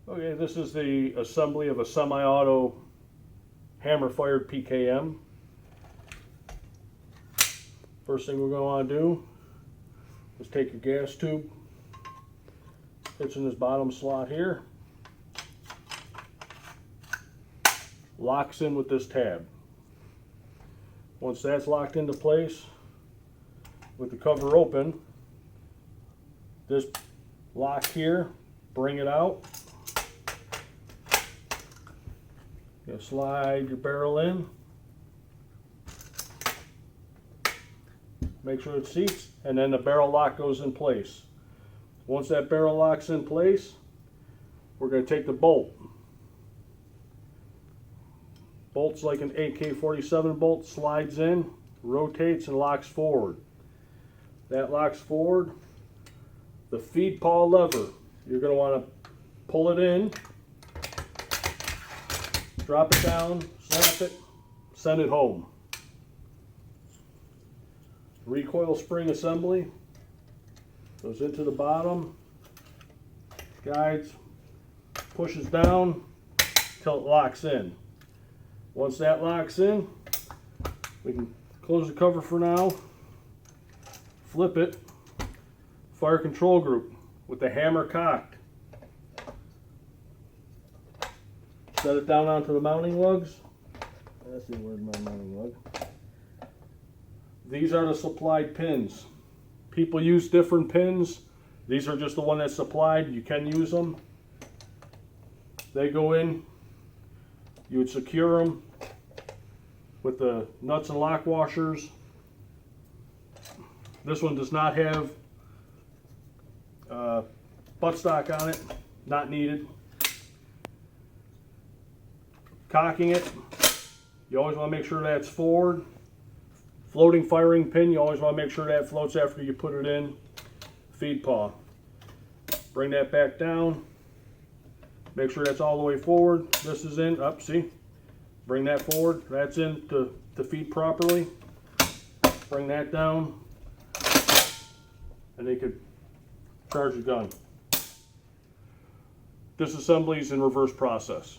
Okay, this is the assembly of a semi-auto hammer-fired PKM. First thing we're going to want to do is take your gas tube, fits in this bottom slot here, locks in with this tab. Once that's locked into place, with the cover open, this lock here, bring it out. You slide your barrel in, make sure it seats, and then the barrel lock goes in place. Once that barrel lock's in place, we're going to take the bolt. Bolt's like an AK-47 bolt, slides in, rotates, and locks forward. That locks forward. The feed paw lever, you're going to want to pull it in, drop it down, snap it, send it home. Recoil spring assembly goes into the bottom, guides, pushes down until it locks in. Once that locks in, we can close the cover for now, flip it, fire control group with the hammer cocked. Set it down onto the mounting lugs. Let's see, where's my mounting lug? These are the supplied pins. People use different pins. These are just the one that's supplied. You can use them. They go in. You would secure them with the nuts and lock washers. This one does not have buttstock on it. Not needed. Cocking it, you always want to make sure that's forward. Floating firing pin, you always want to make sure that floats after you put it in. Feed paw. Bring that back down. Make sure that's all the way forward. This is in, up, see? Bring that forward. That's in to feed properly. Bring that down. And you could charge the gun. This assembly is in reverse process.